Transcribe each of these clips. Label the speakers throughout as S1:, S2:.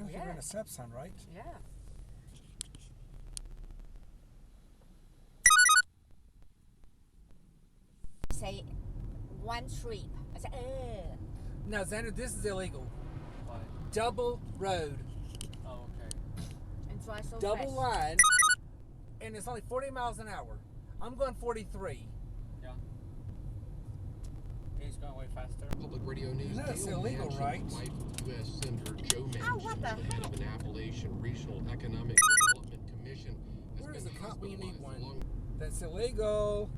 S1: Oh,
S2: Yeah.
S1: you're in a stop sign, right?
S2: Yeah. Say one trip. I say,
S1: No, Xander, this is illegal.
S3: Why?
S1: Double road.
S3: Oh, okay.
S2: and try so
S1: Double
S2: fast.
S1: line. And it's only 40 miles an hour. I'm going 43.
S3: Yeah. He's going way faster.
S4: Public Radio News.
S1: No, it's
S4: Dale
S1: illegal,
S4: Manchin,
S1: right?
S4: the wife of U.S. Senator Joe Manchin,
S2: Oh, what the
S4: head of an Appalachian Regional Economic Development Commission, has
S1: Where is
S4: been
S1: the cop when you need
S4: hospitalized
S1: one?
S4: along
S1: That's illegal.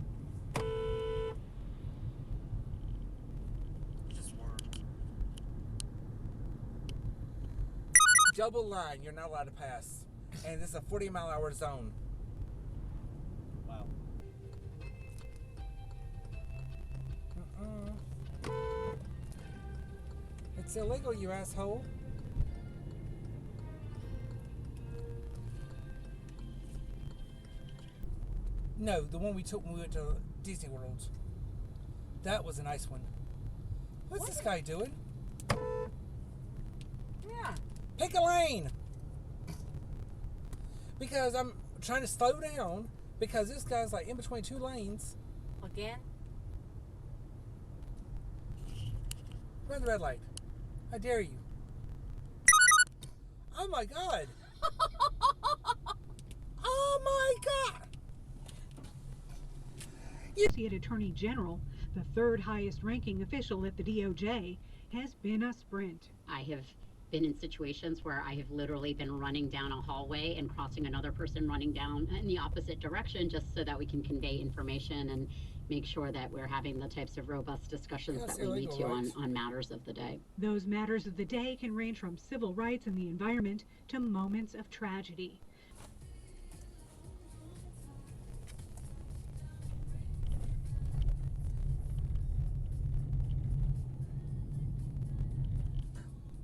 S3: Just work.
S1: Double line, you're not allowed to pass. And this is a 40-mile-an-hour zone.
S3: Wow.
S1: It's illegal, you asshole. No, the one we took when we went to Disney World. That was a nice one. What's this guy doing?
S2: Yeah.
S1: Pick a lane! Because I'm trying to slow down because this guy's like in between two lanes.
S2: Again?
S1: Run the red light. I dare you. Oh my God. Oh my God.
S5: Associate Attorney General, the third highest ranking official at the DOJ, has been a sprint.
S6: I have been in situations where I have literally been running down a hallway and crossing another person running down in the opposite direction just so that we can convey information and make sure that we're having the types of robust discussions
S1: That's
S6: that we need to
S1: illegal, right?
S6: on matters of the day.
S5: Those matters of the day can range from civil rights and the environment to moments of tragedy.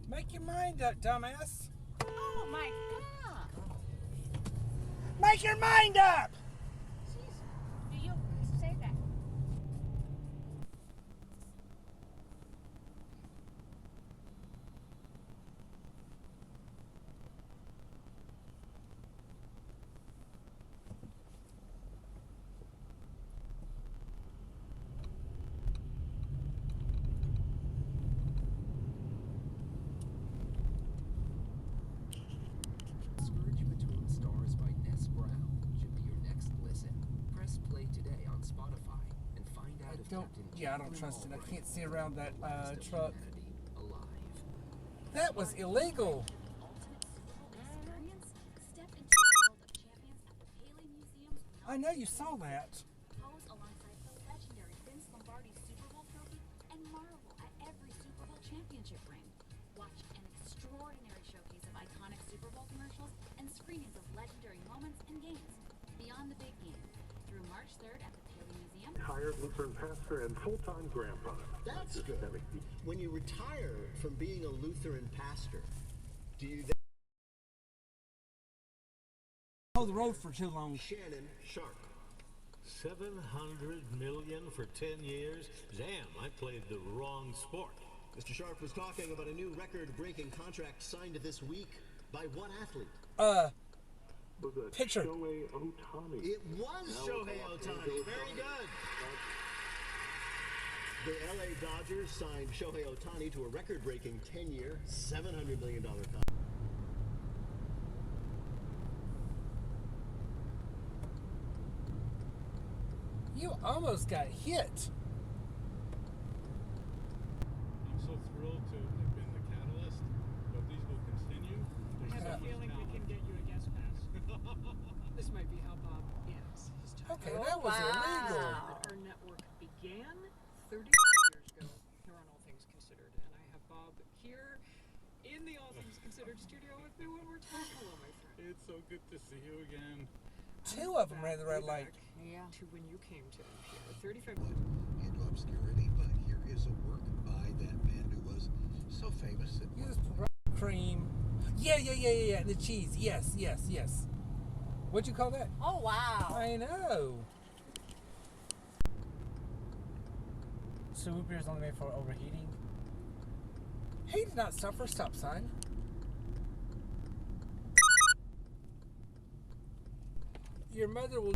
S1: Make your mind up, dumbass.
S2: Oh my God.
S1: Make your mind up!
S2: Jeez. Do you say that?
S7: Scourge Between Stars by Ness Brown should be your next listen. Press play today on Spotify and find out if Captain
S1: I don't
S7: Jacqueline
S1: trust it. I
S7: Albright
S1: can't see around that
S7: last of
S1: truck.
S7: humanity alive.
S1: That was illegal. I know you saw that.
S8: Pose alongside the legendary Vince Lombardi Super Bowl trophy and marvel at every Super Bowl championship ring. Watch an extraordinary showcase of iconic Super Bowl commercials and screenings of legendary moments and games. Beyond the big game, through March 3rd at the Paley Museum.
S9: Retired Lutheran pastor and full-time grandfather.
S10: That's good. When you retire from being a Lutheran pastor, do you then
S1: Hold the road for too long.
S10: Shannon Sharp?
S9: 700 million for 10 years? Damn, I played the wrong sport.
S10: Mr. Sharp was talking about a new record-breaking contract signed this week by what athlete?
S9: Was it
S1: Picture.
S9: Shohei Ohtani?
S10: It was Shohei Ohtani. Very good. The LA Dodgers signed Shohei Ohtani to a record-breaking 10-year, $700 million contract.
S1: You almost got hit.
S11: I'm so thrilled to have been the catalyst, but these will continue.
S5: I have a feeling we can get you a guest pass. This might be how Bob ends his time.
S1: Okay, that was illegal.
S5: Our network began 35 years ago here on All Things Considered, and I have Bob here in the All Things Considered studio with me one more time. Hello, my friend.
S11: It's so good to see you again.
S1: Two of them ran the red light.
S2: Yeah.
S5: To when you came to NPR 35
S12: into obscurity, but here is a work by that man who was so famous that
S1: You just cream. Yeah. And the cheese. Yes. What'd you call that?
S2: Oh wow.
S1: I know. So root beer is only made for overheating. He did not stop for a stop sign. your mother will